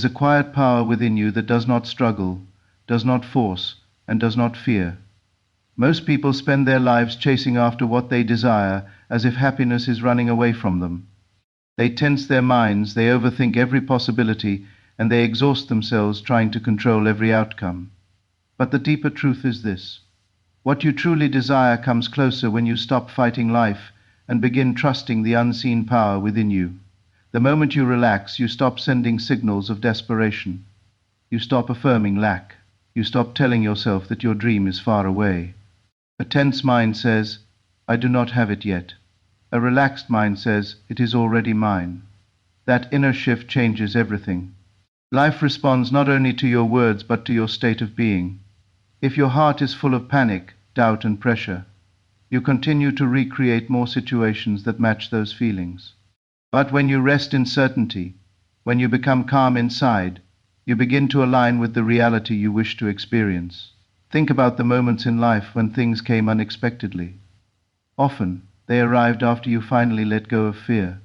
is a quiet power within you that does not struggle, does not force, and does not fear. Most people spend their lives chasing after what they desire, as if happiness is running away from them. They tense their minds, they overthink every possibility, and they exhaust themselves trying to control every outcome. But the deeper truth is this: what you truly desire comes closer when you stop fighting life and begin trusting the unseen power within you. The moment you relax, you stop sending signals of desperation. You stop affirming lack. You stop telling yourself that your dream is far away. A tense mind says, "I do not have it yet." A relaxed mind says, "It is already mine." That inner shift changes everything. Life responds not only to your words but to your state of being. If your heart is full of panic, doubt, and pressure, you continue to recreate more situations that match those feelings. But when you rest in certainty, when you become calm inside, you begin to align with the reality you wish to experience. Think about the moments in life when things came unexpectedly. Often, they arrived after you finally let go of fear,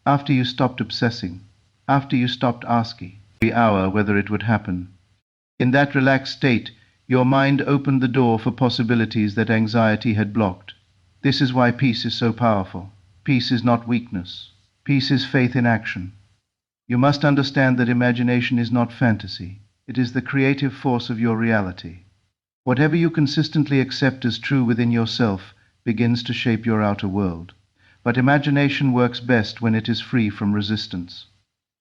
after you stopped obsessing, after you stopped asking every hour whether it would happen. In that relaxed state, your mind opened the door for possibilities that anxiety had blocked. This is why peace is so powerful. Peace is not weakness. Peace is faith in action. You must understand that imagination is not fantasy. It is the creative force of your reality. Whatever you consistently accept as true within yourself begins to shape your outer world. But imagination works best when it is free from resistance.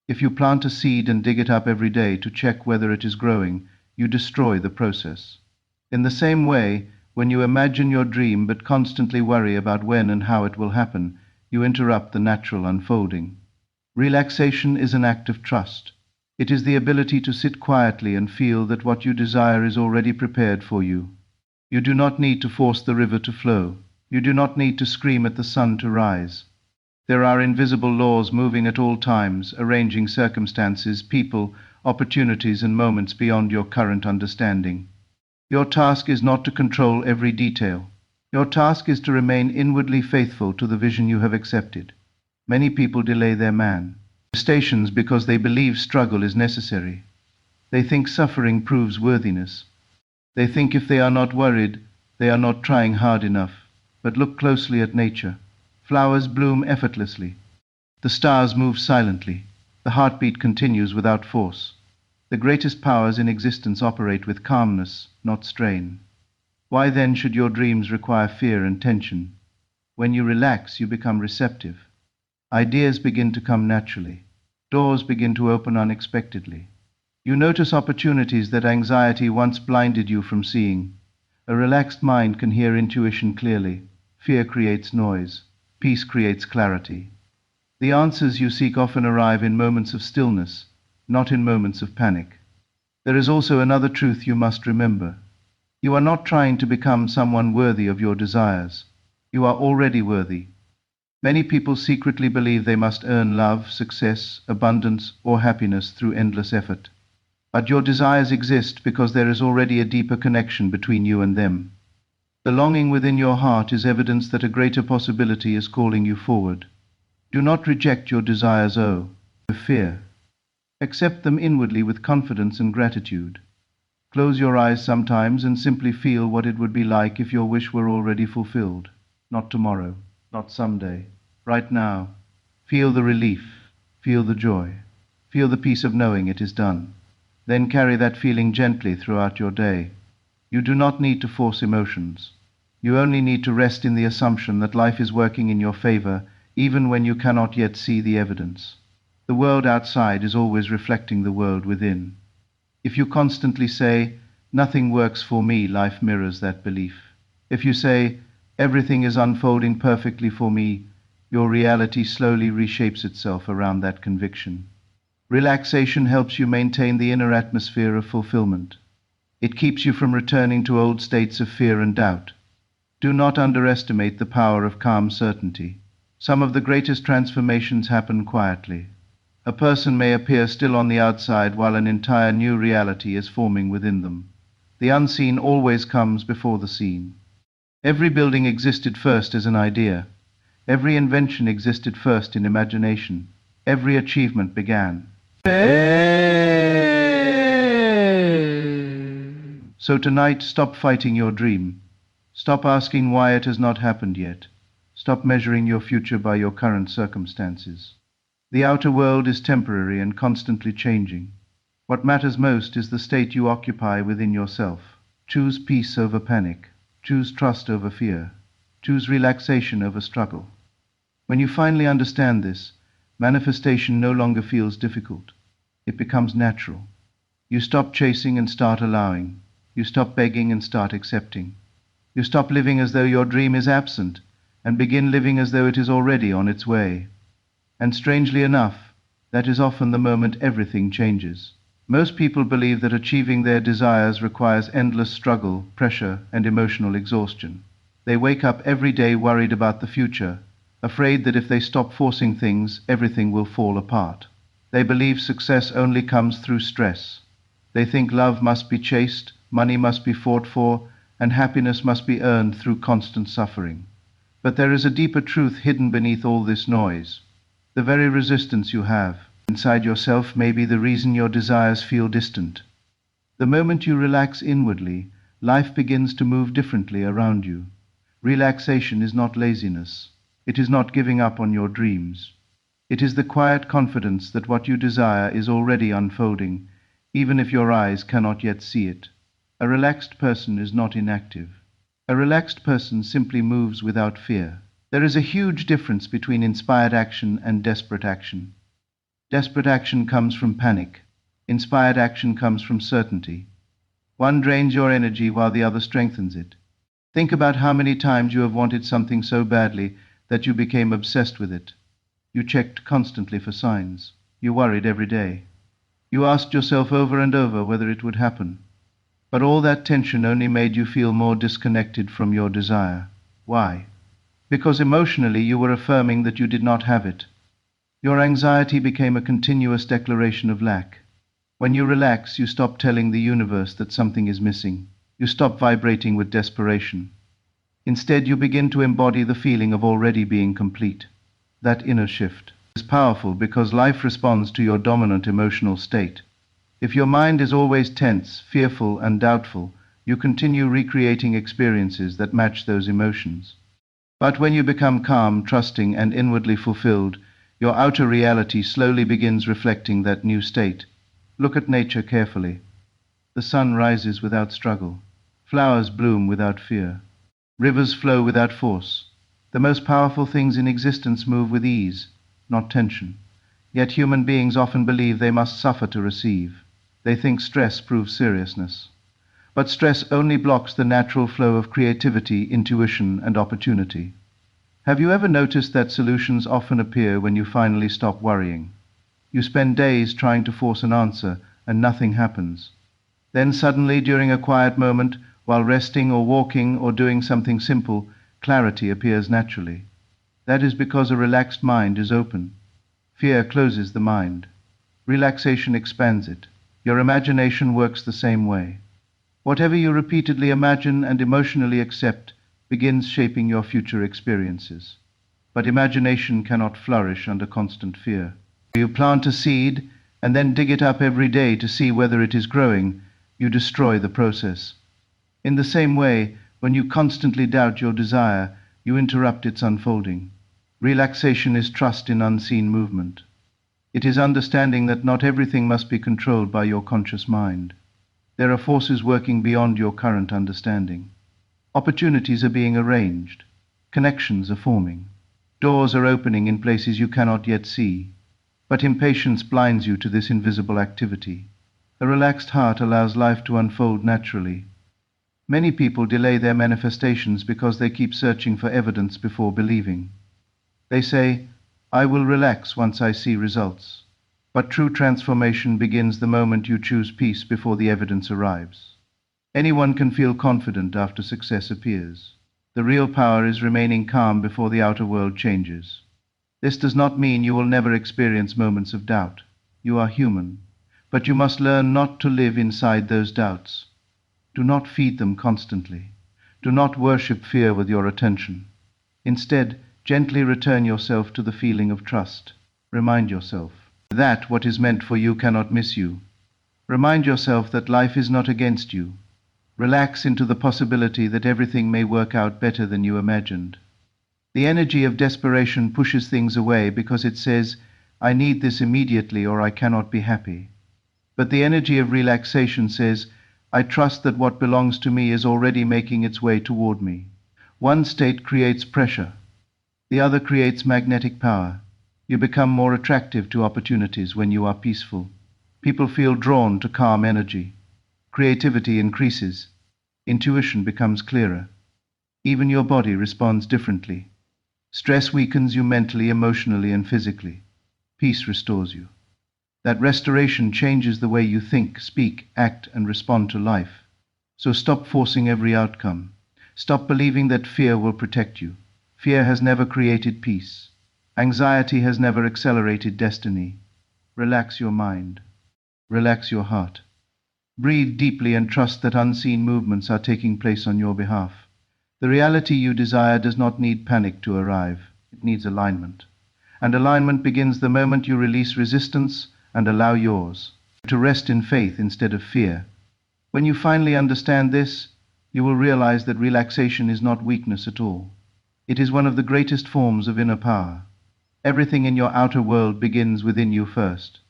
If you plant a seed and dig it up every day to check whether it is growing, you destroy the process. In the same way, when you imagine your dream but constantly worry about when and how it will happen, you interrupt the natural unfolding. Relaxation is an act of trust. It is the ability to sit quietly and feel that what you desire is already prepared for you. You do not need to force the river to flow. You do not need to scream at the sun to rise. There are invisible laws moving at all times, arranging circumstances, people, opportunities, and moments beyond your current understanding. Your task is not to control every detail. Your task is to remain inwardly faithful to the vision you have accepted. Many people delay their manifestations because they believe struggle is necessary. They think suffering proves worthiness. They think if they are not worried, they are not trying hard enough. But look closely at nature. Flowers bloom effortlessly. The stars move silently. The heartbeat continues without force. The greatest powers in existence operate with calmness, not strain. Why then should your dreams require fear and tension? When you relax, you become receptive. Ideas begin to come naturally. Doors begin to open unexpectedly. You notice opportunities that anxiety once blinded you from seeing. A relaxed mind can hear intuition clearly. Fear creates noise. Peace creates clarity. The answers you seek often arrive in moments of stillness, not in moments of panic. There is also another truth you must remember. You are not trying to become someone worthy of your desires. You are already worthy. Many people secretly believe they must earn love, success, abundance, or happiness through endless effort. But your desires exist because there is already a deeper connection between you and them. The longing within your heart is evidence that a greater possibility is calling you forward. Do not reject your desires with fear. Accept them inwardly with confidence and gratitude. Close your eyes sometimes and simply feel what it would be like if your wish were already fulfilled. Not tomorrow, not someday. Right now. Feel the relief. Feel the joy. Feel the peace of knowing it is done. Then carry that feeling gently throughout your day. You do not need to force emotions. You only need to rest in the assumption that life is working in your favor, even when you cannot yet see the evidence. The world outside is always reflecting the world within. If you constantly say, "Nothing works for me," life mirrors that belief. If you say, "Everything is unfolding perfectly for me," your reality slowly reshapes itself around that conviction. Relaxation helps you maintain the inner atmosphere of fulfillment. It keeps you from returning to old states of fear and doubt. Do not underestimate the power of calm certainty. Some of the greatest transformations happen quietly. A person may appear still on the outside while an entire new reality is forming within them. The unseen always comes before the seen. Every building existed first as an idea. Every invention existed first in imagination. Every achievement began. So tonight, stop fighting your dream. Stop asking why it has not happened yet. Stop measuring your future by your current circumstances. The outer world is temporary and constantly changing. What matters most is the state you occupy within yourself. Choose peace over panic. Choose trust over fear. Choose relaxation over struggle. When you finally understand this, manifestation no longer feels difficult. It becomes natural. You stop chasing and start allowing. You stop begging and start accepting. You stop living as though your dream is absent and begin living as though it is already on its way. And strangely enough, that is often the moment everything changes. Most people believe that achieving their desires requires endless struggle, pressure, and emotional exhaustion. They wake up every day worried about the future, afraid that if they stop forcing things, everything will fall apart. They believe success only comes through stress. They think love must be chased, money must be fought for, and happiness must be earned through constant suffering. But there is a deeper truth hidden beneath all this noise. The very resistance you have inside yourself may be the reason your desires feel distant. The moment you relax inwardly, life begins to move differently around you. Relaxation is not laziness. It is not giving up on your dreams. It is the quiet confidence that what you desire is already unfolding, even if your eyes cannot yet see it. A relaxed person is not inactive. A relaxed person simply moves without fear. There is a huge difference between inspired action and desperate action. Desperate action comes from panic. Inspired action comes from certainty. One drains your energy while the other strengthens it. Think about how many times you have wanted something so badly that you became obsessed with it. You checked constantly for signs. You worried every day. You asked yourself over and over whether it would happen. But all that tension only made you feel more disconnected from your desire. Why? Because emotionally you were affirming that you did not have it. Your anxiety became a continuous declaration of lack. When you relax, you stop telling the universe that something is missing. You stop vibrating with desperation. Instead, you begin to embody the feeling of already being complete. That inner shift is powerful because life responds to your dominant emotional state. If your mind is always tense, fearful, and doubtful, you continue recreating experiences that match those emotions. But when you become calm, trusting, and inwardly fulfilled, your outer reality slowly begins reflecting that new state. Look at nature carefully. The sun rises without struggle. Flowers bloom without fear. Rivers flow without force. The most powerful things in existence move with ease, not tension. Yet human beings often believe they must suffer to receive. They think stress proves seriousness. But stress only blocks the natural flow of creativity, intuition, and opportunity. Have you ever noticed that solutions often appear when you finally stop worrying? You spend days trying to force an answer, and nothing happens. Then suddenly, during a quiet moment, while resting or walking or doing something simple, clarity appears naturally. That is because a relaxed mind is open. Fear closes the mind. Relaxation expands it. Your imagination works the same way. Whatever you repeatedly imagine and emotionally accept begins shaping your future experiences. But imagination cannot flourish under constant fear. You plant a seed and then dig it up every day to see whether it is growing. You destroy the process. In the same way, when you constantly doubt your desire, you interrupt its unfolding. Relaxation is trust in unseen movement. It is understanding that not everything must be controlled by your conscious mind. There are forces working beyond your current understanding. Opportunities are being arranged. Connections are forming. Doors are opening in places you cannot yet see. But impatience blinds you to this invisible activity. A relaxed heart allows life to unfold naturally. Many people delay their manifestations because they keep searching for evidence before believing. They say, "I will relax once I see results." But true transformation begins the moment you choose peace before the evidence arrives. Anyone can feel confident after success appears. The real power is remaining calm before the outer world changes. This does not mean you will never experience moments of doubt. You are human, but you must learn not to live inside those doubts. Do not feed them constantly. Do not worship fear with your attention. Instead, gently return yourself to the feeling of trust. Remind yourself that what is meant for you cannot miss you. Remind yourself that life is not against you. Relax into the possibility that everything may work out better than you imagined. The energy of desperation pushes things away because it says, I need this immediately or I cannot be happy. But the energy of relaxation says, I trust that what belongs to me is already making its way toward me. One state creates pressure. The other creates magnetic power. You become more attractive to opportunities when you are peaceful. People feel drawn to calm energy. Creativity increases. Intuition becomes clearer. Even your body responds differently. Stress weakens you mentally, emotionally, and physically. Peace restores you. That restoration changes the way you think, speak, act, and respond to life. So stop forcing every outcome. Stop believing that fear will protect you. Fear has never created peace. Anxiety has never accelerated destiny. Relax your mind. Relax your heart. Breathe deeply and trust that unseen movements are taking place on your behalf. The reality you desire does not need panic to arrive. It needs alignment. And alignment begins the moment you release resistance and allow yours to rest in faith instead of fear. When you finally understand this, you will realize that relaxation is not weakness at all. It is one of the greatest forms of inner power. Everything in your outer world begins within you first.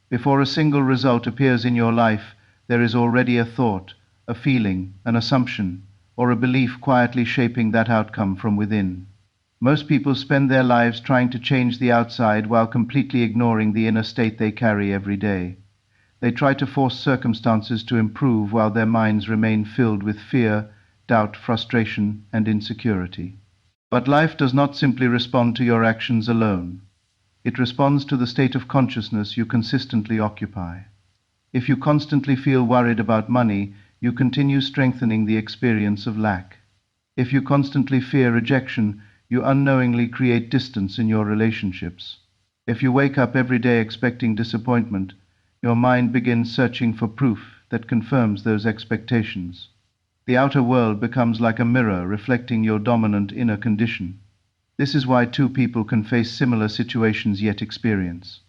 Before a single result appears in your life, there is already a thought, a feeling, an assumption, or a belief quietly shaping that outcome from within. Most people spend their lives trying to change the outside while completely ignoring the inner state they carry every day. They try to force circumstances to improve while their minds remain filled with fear, doubt, frustration, and insecurity. But life does not simply respond to your actions alone. It responds to the state of consciousness you consistently occupy. If you constantly feel worried about money, you continue strengthening the experience of lack. If you constantly fear rejection, you unknowingly create distance in your relationships. If you wake up every day expecting disappointment, your mind begins searching for proof that confirms those expectations. The outer world becomes like a mirror reflecting your dominant inner condition. This is why two people can face similar situations yet experience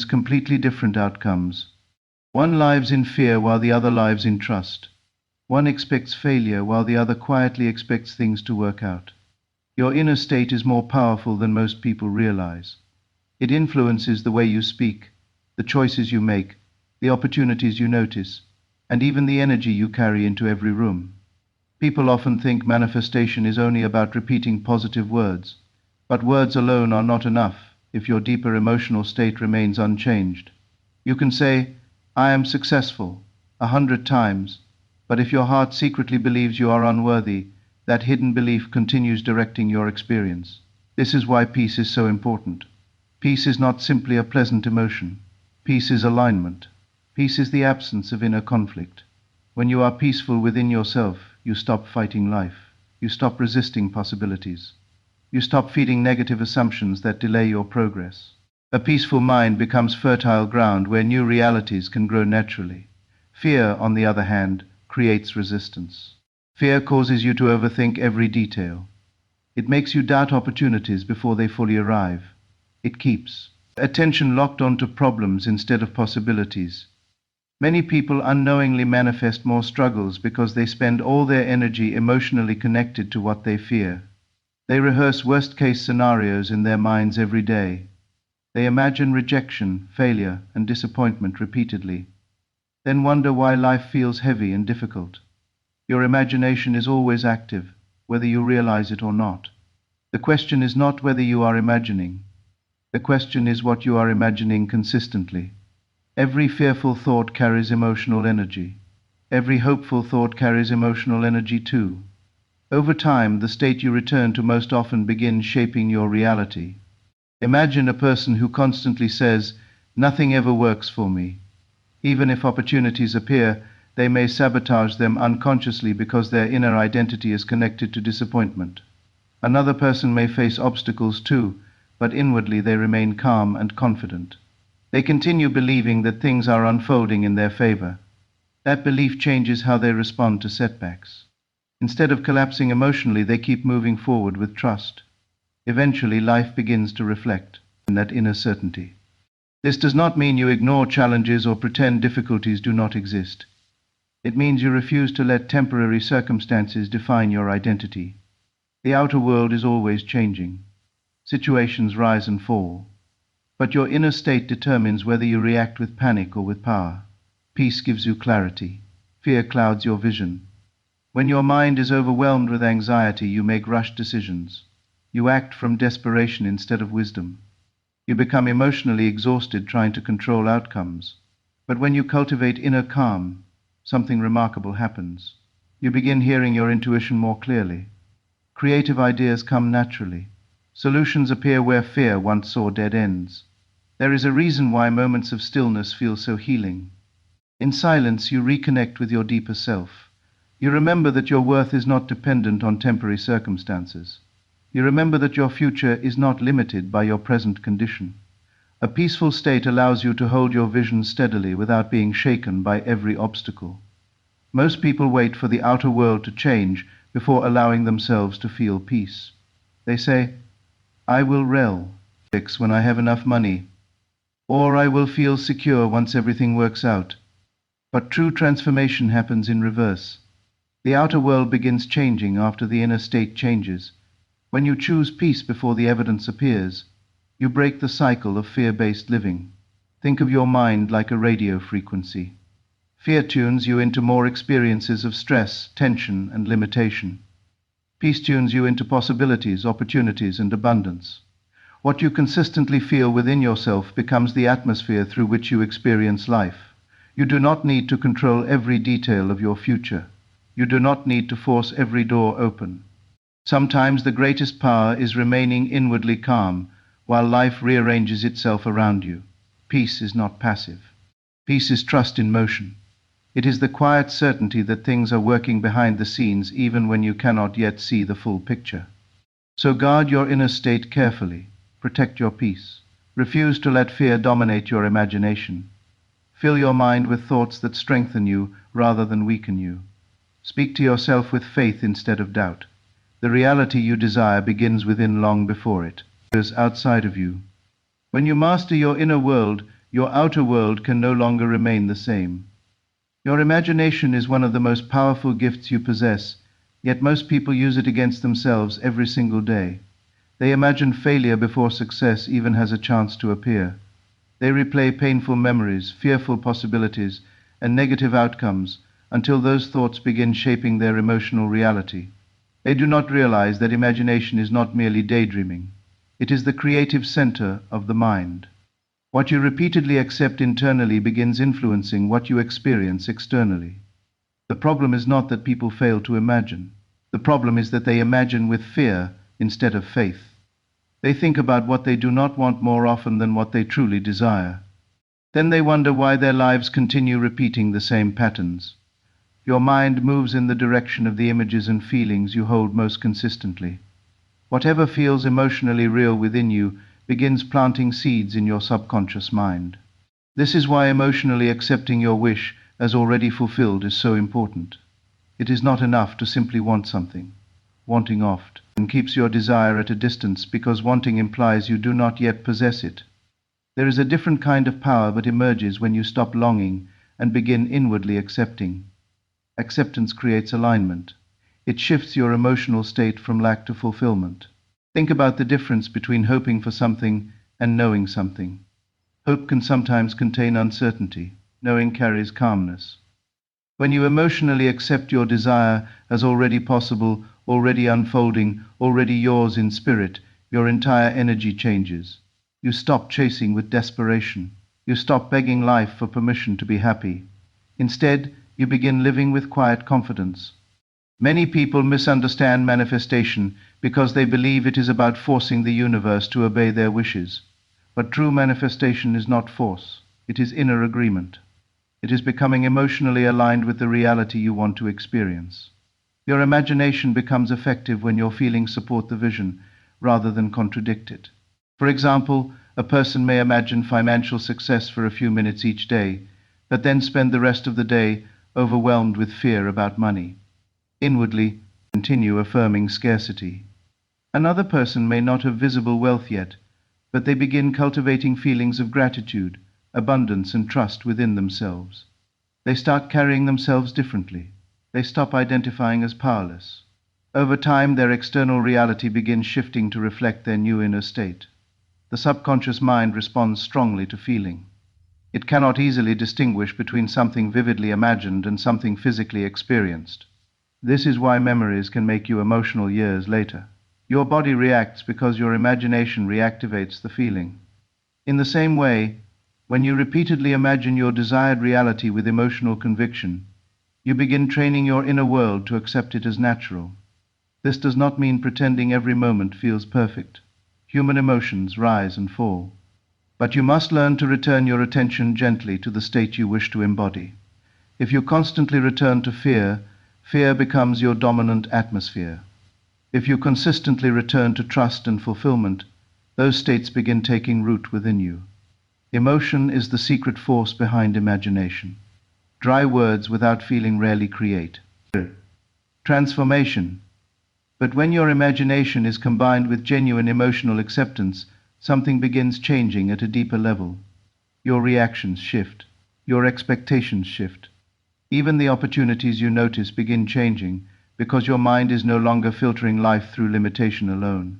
completely different outcomes. One lives in fear while the other lives in trust. One expects failure while the other quietly expects things to work out. Your inner state is more powerful than most people realize. It influences the way you speak, the choices you make, the opportunities you notice, and even the energy you carry into every room. People often think manifestation is only about repeating positive words, but words alone are not enough if your deeper emotional state remains unchanged. You can say, I am successful, 100 times, but if your heart secretly believes you are unworthy, that hidden belief continues directing your experience. This is why peace is so important. Peace is not simply a pleasant emotion. Peace is alignment. Peace is the absence of inner conflict. When you are peaceful within yourself, you stop fighting life. You stop resisting possibilities. You stop feeding negative assumptions that delay your progress. A peaceful mind becomes fertile ground where new realities can grow naturally. Fear, on the other hand, creates resistance. Fear causes you to overthink every detail. It makes you doubt opportunities before they fully arrive. It keeps attention locked onto problems instead of possibilities. Many people unknowingly manifest more struggles because they spend all their energy emotionally connected to what they fear. They rehearse worst-case scenarios in their minds every day. They imagine rejection, failure, and disappointment repeatedly, then wonder why life feels heavy and difficult. Your imagination is always active, whether you realize it or not. The question is not whether you are imagining. The question is what you are imagining consistently. Every fearful thought carries emotional energy. Every hopeful thought carries emotional energy too. Over time, the state you return to most often begins shaping your reality. Imagine a person who constantly says, nothing ever works for me. Even if opportunities appear, they may sabotage them unconsciously because their inner identity is connected to disappointment. Another person may face obstacles too, but inwardly they remain calm and confident. They continue believing that things are unfolding in their favor. That belief changes how they respond to setbacks. Instead of collapsing emotionally, they keep moving forward with trust. Eventually, life begins to reflect in that inner certainty. This does not mean you ignore challenges or pretend difficulties do not exist. It means you refuse to let temporary circumstances define your identity. The outer world is always changing. Situations rise and fall. But your inner state determines whether you react with panic or with power. Peace gives you clarity. Fear clouds your vision. When your mind is overwhelmed with anxiety, you make rushed decisions. You act from desperation instead of wisdom. You become emotionally exhausted trying to control outcomes. But when you cultivate inner calm, something remarkable happens. You begin hearing your intuition more clearly. Creative ideas come naturally. Solutions appear where fear once saw dead ends. There is a reason why moments of stillness feel so healing. In silence, you reconnect with your deeper self. You remember that your worth is not dependent on temporary circumstances. You remember that your future is not limited by your present condition. A peaceful state allows you to hold your vision steadily without being shaken by every obstacle. Most people wait for the outer world to change before allowing themselves to feel peace. They say, I will relax when I have enough money, or I will feel secure once everything works out. But true transformation happens in reverse. The outer world begins changing after the inner state changes. When you choose peace before the evidence appears, you break the cycle of fear-based living. Think of your mind like a radio frequency. Fear tunes you into more experiences of stress, tension, and limitation. Peace tunes you into possibilities, opportunities, and abundance. What you consistently feel within yourself becomes the atmosphere through which you experience life. You do not need to control every detail of your future. You do not need to force every door open. Sometimes the greatest power is remaining inwardly calm while life rearranges itself around you. Peace is not passive. Peace is trust in motion. It is the quiet certainty that things are working behind the scenes even when you cannot yet see the full picture. So guard your inner state carefully. Protect your peace. Refuse to let fear dominate your imagination. Fill your mind with thoughts that strengthen you rather than weaken you. Speak to yourself with faith instead of doubt. The reality you desire begins within long before it is outside of you. When you master your inner world, your outer world can no longer remain the same. Your imagination is one of the most powerful gifts you possess, yet most people use it against themselves every single day. They imagine failure before success even has a chance to appear. They replay painful memories, fearful possibilities, and negative outcomes until those thoughts begin shaping their emotional reality. They do not realize that imagination is not merely daydreaming. It is the creative center of the mind. What you repeatedly accept internally begins influencing what you experience externally. The problem is not that people fail to imagine. The problem is that they imagine with fear instead of faith. They think about what they do not want more often than what they truly desire. Then they wonder why their lives continue repeating the same patterns. Your mind moves in the direction of the images and feelings you hold most consistently. Whatever feels emotionally real within you begins planting seeds in your subconscious mind. This is why emotionally accepting your wish as already fulfilled is so important. It is not enough to simply want something. Wanting oft keeps your desire at a distance because wanting implies you do not yet possess it. There is a different kind of power that emerges when you stop longing and begin inwardly accepting. Acceptance creates alignment. It shifts your emotional state from lack to fulfillment. Think about the difference between hoping for something and knowing something. Hope can sometimes contain uncertainty. Knowing carries calmness. When you emotionally accept your desire as already possible, already unfolding, already yours in spirit, your entire energy changes. You stop chasing with desperation. You stop begging life for permission to be happy. Instead, you begin living with quiet confidence. Many people misunderstand manifestation because they believe it is about forcing the universe to obey their wishes. But true manifestation is not force. It is inner agreement. It is becoming emotionally aligned with the reality you want to experience. Your imagination becomes effective when your feelings support the vision rather than contradict it. For example, a person may imagine financial success for a few minutes each day, but then spend the rest of the day overwhelmed with fear about money. Inwardly, continue affirming scarcity. Another person may not have visible wealth yet, but they begin cultivating feelings of gratitude, abundance, and trust within themselves. They start carrying themselves differently. They stop identifying as powerless. Over time, their external reality begins shifting to reflect their new inner state. The subconscious mind responds strongly to feeling. It cannot easily distinguish between something vividly imagined and something physically experienced. This is why memories can make you emotional years later. Your body reacts because your imagination reactivates the feeling. In the same way, when you repeatedly imagine your desired reality with emotional conviction, you begin training your inner world to accept it as natural. This does not mean pretending every moment feels perfect. Human emotions rise and fall. But you must learn to return your attention gently to the state you wish to embody. If you constantly return to fear, fear becomes your dominant atmosphere. If you consistently return to trust and fulfillment, those states begin taking root within you. Emotion is the secret force behind imagination. Dry words without feeling rarely create transformation. But when your imagination is combined with genuine emotional acceptance, something begins changing at a deeper level. Your reactions shift. Your expectations shift. Even the opportunities you notice begin changing because your mind is no longer filtering life through limitation alone.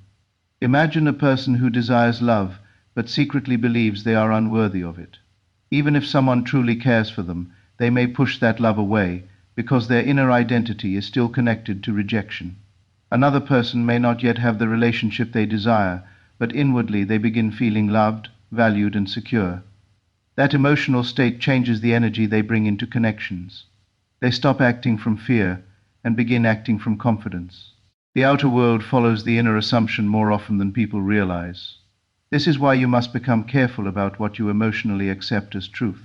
Imagine a person who desires love but secretly believes they are unworthy of it. Even if someone truly cares for them, they may push that love away because their inner identity is still connected to rejection. Another person may not yet have the relationship they desire, but inwardly they begin feeling loved, valued, and secure. That emotional state changes the energy they bring into connections. They stop acting from fear and begin acting from confidence. The outer world follows the inner assumption more often than people realize. This is why you must become careful about what you emotionally accept as truth.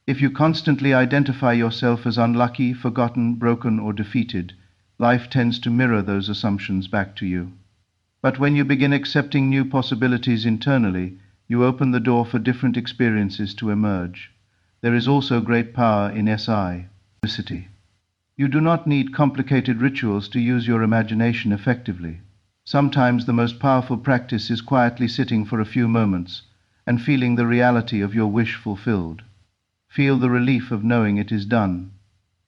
If you constantly identify yourself as unlucky, forgotten, broken, or defeated, life tends to mirror those assumptions back to you. But when you begin accepting new possibilities internally, you open the door for different experiences to emerge. There is also great power in simplicity. You do not need complicated rituals to use your imagination effectively. Sometimes the most powerful practice is quietly sitting for a few moments and feeling the reality of your wish fulfilled. Feel the relief of knowing it is done.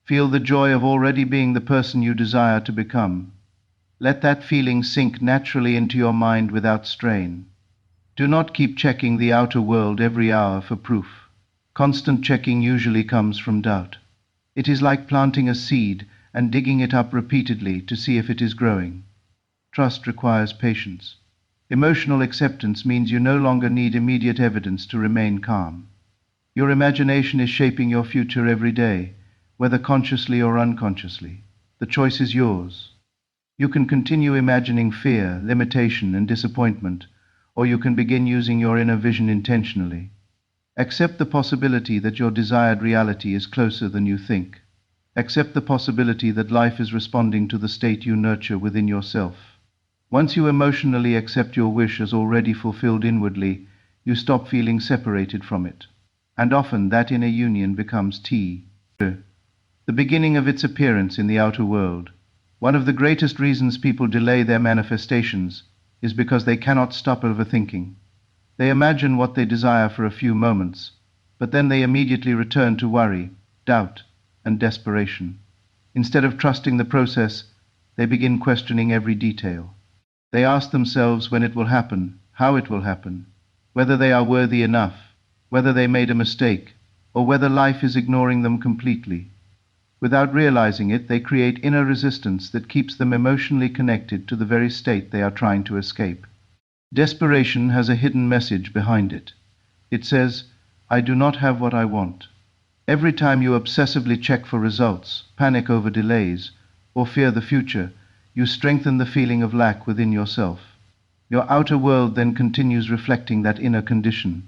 Feel the joy of already being the person you desire to become. Let that feeling sink naturally into your mind without strain. Do not keep checking the outer world every hour for proof. Constant checking usually comes from doubt. It is like planting a seed and digging it up repeatedly to see if it is growing. Trust requires patience. Emotional acceptance means you no longer need immediate evidence to remain calm. Your imagination is shaping your future every day, whether consciously or unconsciously. The choice is yours. You can continue imagining fear, limitation, and disappointment, or you can begin using your inner vision intentionally. Accept the possibility that your desired reality is closer than you think. Accept the possibility that life is responding to the state you nurture within yourself. Once you emotionally accept your wish as already fulfilled inwardly, you stop feeling separated from it. And often that inner union becomes the beginning of its appearance in the outer world. One of the greatest reasons people delay their manifestations is because they cannot stop overthinking. They imagine what they desire for a few moments, but then they immediately return to worry, doubt, and desperation. Instead of trusting the process, they begin questioning every detail. They ask themselves when it will happen, how it will happen, whether they are worthy enough, whether they made a mistake, or whether life is ignoring them completely. Without realizing it, they create inner resistance that keeps them emotionally connected to the very state they are trying to escape. Desperation has a hidden message behind it. It says, I do not have what I want. Every time you obsessively check for results, panic over delays, or fear the future, you strengthen the feeling of lack within yourself. Your outer world then continues reflecting that inner condition.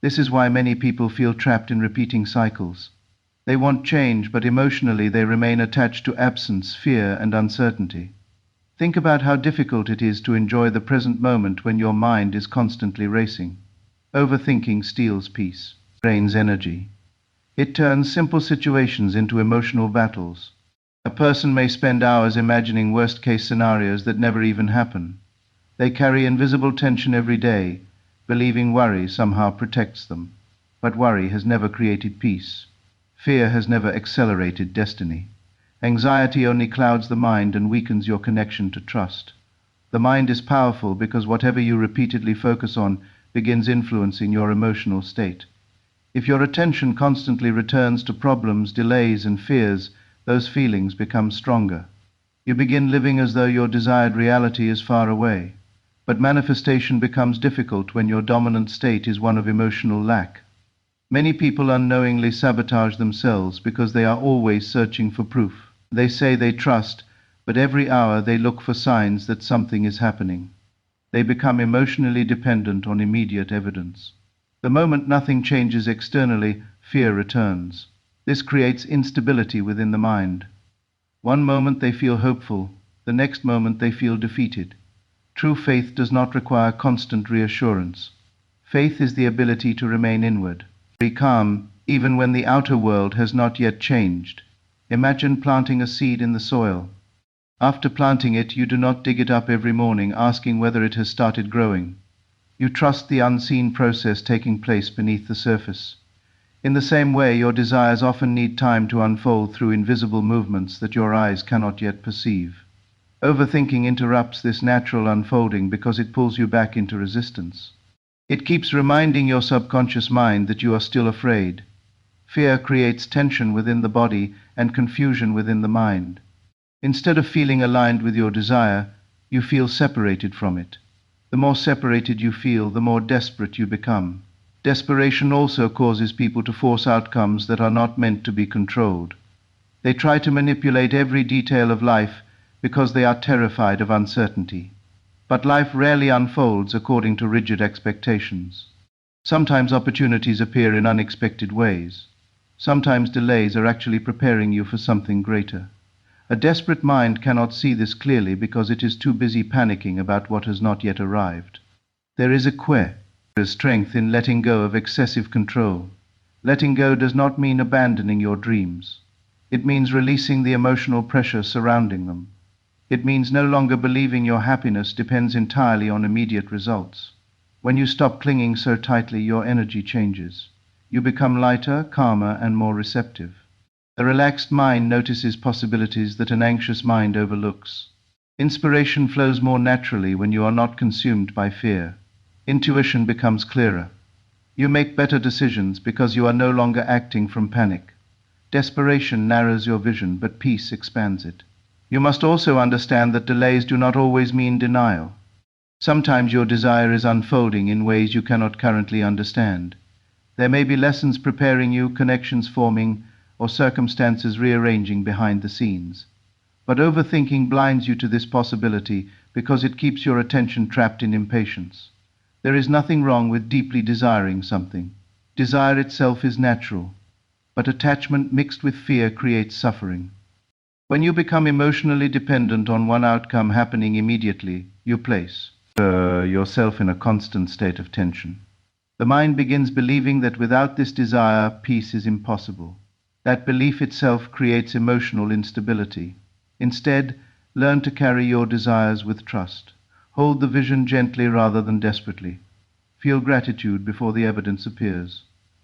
This is why many people feel trapped in repeating cycles. They want change, but emotionally they remain attached to absence, fear, and uncertainty. Think about how difficult it is to enjoy the present moment when your mind is constantly racing. Overthinking steals peace, drains energy. It turns simple situations into emotional battles. A person may spend hours imagining worst-case scenarios that never even happen. They carry invisible tension every day, believing worry somehow protects them. But worry has never created peace. Fear has never accelerated destiny. Anxiety only clouds the mind and weakens your connection to trust. The mind is powerful because whatever you repeatedly focus on begins influencing your emotional state. If your attention constantly returns to problems, delays, and fears, those feelings become stronger. You begin living as though your desired reality is far away. But manifestation becomes difficult when your dominant state is one of emotional lack. Many people unknowingly sabotage themselves because they are always searching for proof. They say they trust, but every hour they look for signs that something is happening. They become emotionally dependent on immediate evidence. The moment nothing changes externally, fear returns. This creates instability within the mind. One moment they feel hopeful, the next moment they feel defeated. True faith does not require constant reassurance. Faith is the ability to remain inward, be calm, even when the outer world has not yet changed. Imagine planting a seed in the soil. After planting it, you do not dig it up every morning asking whether it has started growing. You trust the unseen process taking place beneath the surface. In the same way, your desires often need time to unfold through invisible movements that your eyes cannot yet perceive. Overthinking interrupts this natural unfolding because it pulls you back into resistance. It keeps reminding your subconscious mind that you are still afraid. Fear creates tension within the body and confusion within the mind. Instead of feeling aligned with your desire, you feel separated from it. The more separated you feel, the more desperate you become. Desperation also causes people to force outcomes that are not meant to be controlled. They try to manipulate every detail of life because they are terrified of uncertainty. But life rarely unfolds according to rigid expectations. Sometimes opportunities appear in unexpected ways. Sometimes delays are actually preparing you for something greater. A desperate mind cannot see this clearly because it is too busy panicking about what has not yet arrived. There is strength in letting go of excessive control. Letting go does not mean abandoning your dreams. It means releasing the emotional pressure surrounding them. It means no longer believing your happiness depends entirely on immediate results. When you stop clinging so tightly, your energy changes. You become lighter, calmer, and more receptive. A relaxed mind notices possibilities that an anxious mind overlooks. Inspiration flows more naturally when you are not consumed by fear. Intuition becomes clearer. You make better decisions because you are no longer acting from panic. Desperation narrows your vision, but peace expands it. You must also understand that delays do not always mean denial. Sometimes your desire is unfolding in ways you cannot currently understand. There may be lessons preparing you, connections forming, or circumstances rearranging behind the scenes. But overthinking blinds you to this possibility because it keeps your attention trapped in impatience. There is nothing wrong with deeply desiring something. Desire itself is natural, but attachment mixed with fear creates suffering. When you become emotionally dependent on one outcome happening immediately, you place yourself in a constant state of tension. The mind begins believing that without this desire, peace is impossible. That belief itself creates emotional instability. Instead, learn to carry your desires with trust. Hold the vision gently rather than desperately. Feel gratitude before the evidence appears.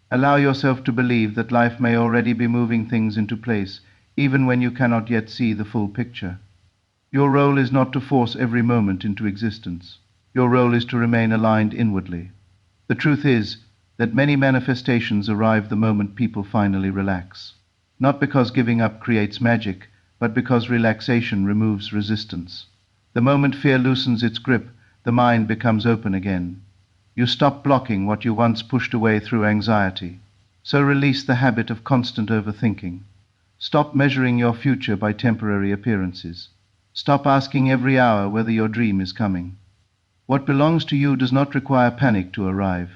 Allow yourself to believe that life may already be moving things into place, even when you cannot yet see the full picture. Your role is not to force every moment into existence. Your role is to remain aligned inwardly. The truth is that many manifestations arrive the moment people finally relax. Not because giving up creates magic, but because relaxation removes resistance. The moment fear loosens its grip, the mind becomes open again. You stop blocking what you once pushed away through anxiety. So release the habit of constant overthinking. Stop measuring your future by temporary appearances. Stop asking every hour whether your dream is coming. What belongs to you does not require panic to arrive.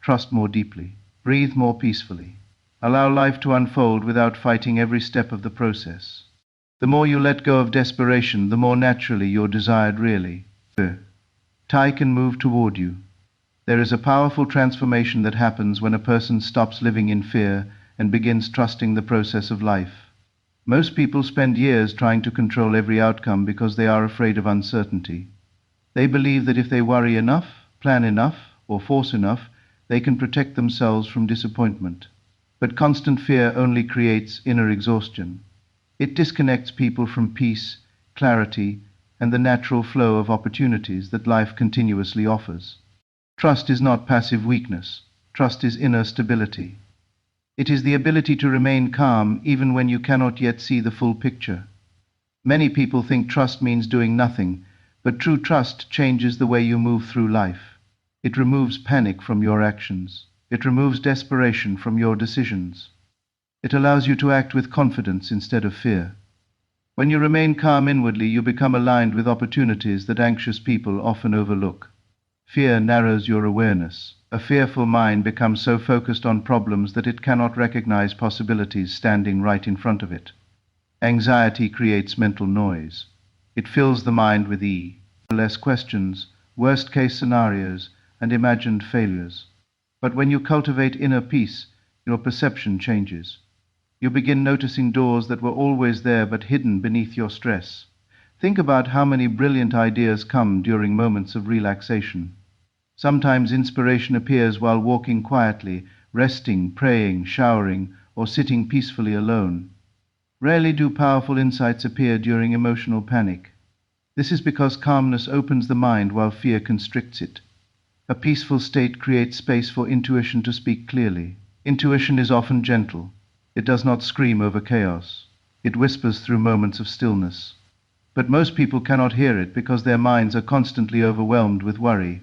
Trust more deeply. Breathe more peacefully. Allow life to unfold without fighting every step of the process. The more you let go of desperation, the more naturally your desired really. Tie can move toward you. There is a powerful transformation that happens when a person stops living in fear and begins trusting the process of life. Most people spend years trying to control every outcome because they are afraid of uncertainty. They believe that if they worry enough, plan enough, or force enough, they can protect themselves from disappointment. But constant fear only creates inner exhaustion. It disconnects people from peace, clarity, and the natural flow of opportunities that life continuously offers. Trust is not passive weakness. Trust is inner stability. It is the ability to remain calm even when you cannot yet see the full picture. Many people think trust means doing nothing, but true trust changes the way you move through life. It removes panic from your actions. It removes desperation from your decisions. It allows you to act with confidence instead of fear. When you remain calm inwardly, you become aligned with opportunities that anxious people often overlook. Fear narrows your awareness. A fearful mind becomes so focused on problems that it cannot recognize possibilities standing right in front of it. Anxiety creates mental noise. It fills the mind with less questions, worst-case scenarios, and imagined failures. But when you cultivate inner peace, your perception changes. You begin noticing doors that were always there but hidden beneath your stress. Think about how many brilliant ideas come during moments of relaxation. Sometimes inspiration appears while walking quietly, resting, praying, showering, or sitting peacefully alone. Rarely do powerful insights appear during emotional panic. This is because calmness opens the mind while fear constricts it. A peaceful state creates space for intuition to speak clearly. Intuition is often gentle. It does not scream over chaos. It whispers through moments of stillness. But most people cannot hear it because their minds are constantly overwhelmed with worry.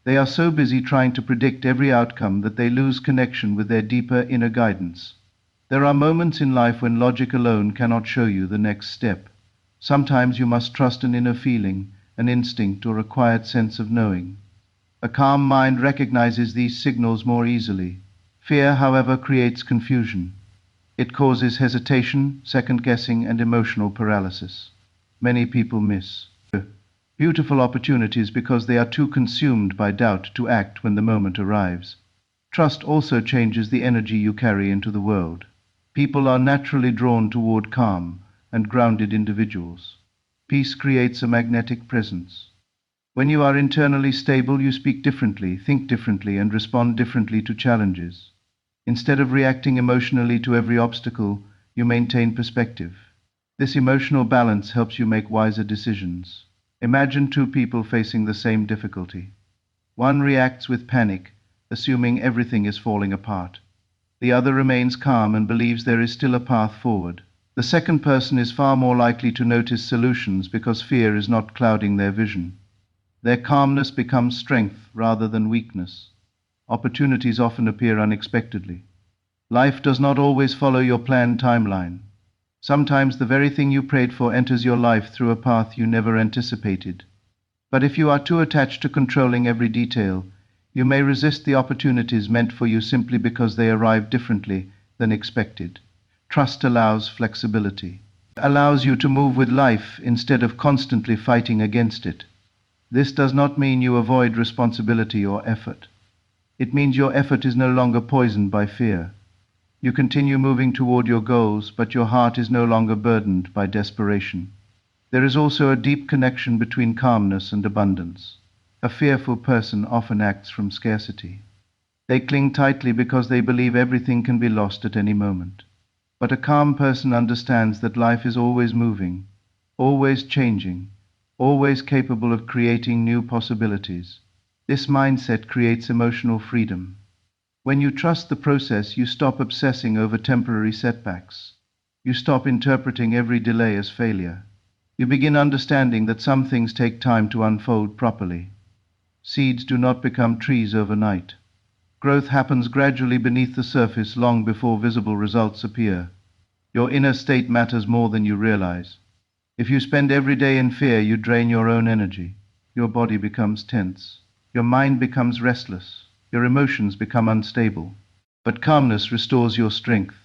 They are so busy trying to predict every outcome that they lose connection with their deeper inner guidance. There are moments in life when logic alone cannot show you the next step. Sometimes you must trust an inner feeling, an instinct, or a quiet sense of knowing. A calm mind recognizes these signals more easily. Fear, however, creates confusion. It causes hesitation, second-guessing, and emotional paralysis. Many people miss beautiful opportunities because they are too consumed by doubt to act when the moment arrives. Trust also changes the energy you carry into the world. People are naturally drawn toward calm and grounded individuals. Peace creates a magnetic presence. When you are internally stable, you speak differently, think differently, and respond differently to challenges. Instead of reacting emotionally to every obstacle, you maintain perspective. This emotional balance helps you make wiser decisions. Imagine two people facing the same difficulty. One reacts with panic, assuming everything is falling apart. The other remains calm and believes there is still a path forward. The second person is far more likely to notice solutions because fear is not clouding their vision. Their calmness becomes strength rather than weakness. Opportunities often appear unexpectedly. Life does not always follow your planned timeline. Sometimes the very thing you prayed for enters your life through a path you never anticipated. But if you are too attached to controlling every detail, you may resist the opportunities meant for you simply because they arrive differently than expected. Trust allows flexibility. It allows you to move with life instead of constantly fighting against it. This does not mean you avoid responsibility or effort. It means your effort is no longer poisoned by fear. You continue moving toward your goals, but your heart is no longer burdened by desperation. There is also a deep connection between calmness and abundance. A fearful person often acts from scarcity. They cling tightly because they believe everything can be lost at any moment. But a calm person understands that life is always moving, always changing, always capable of creating new possibilities. This mindset creates emotional freedom. When you trust the process, you stop obsessing over temporary setbacks. You stop interpreting every delay as failure. You begin understanding that some things take time to unfold properly. Seeds do not become trees overnight. Growth happens gradually beneath the surface long before visible results appear. Your inner state matters more than you realize. If you spend every day in fear, you drain your own energy. Your body becomes tense. Your mind becomes restless. Your emotions become unstable. But calmness restores your strength.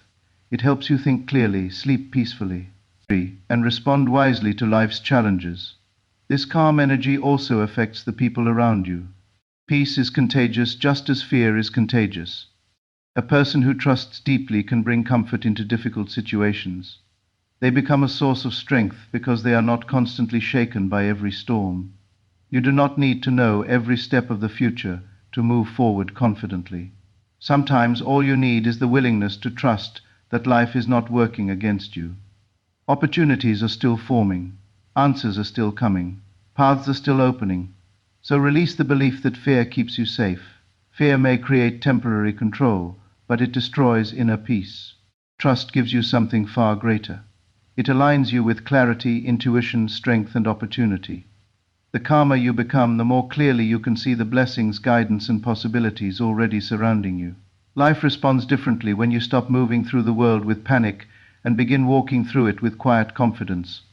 It helps you think clearly, sleep peacefully, and respond wisely to life's challenges. This calm energy also affects the people around you. Peace is contagious just as fear is contagious. A person who trusts deeply can bring comfort into difficult situations. They become a source of strength because they are not constantly shaken by every storm. You do not need to know every step of the future to move forward confidently. Sometimes all you need is the willingness to trust that life is not working against you. Opportunities are still forming, answers are still coming, paths are still opening. So release the belief that fear keeps you safe. Fear may create temporary control, but it destroys inner peace. Trust gives you something far greater. It aligns you with clarity, intuition, strength, and opportunity. The calmer you become, the more clearly you can see the blessings, guidance, and possibilities already surrounding you. Life responds differently when you stop moving through the world with panic and begin walking through it with quiet confidence.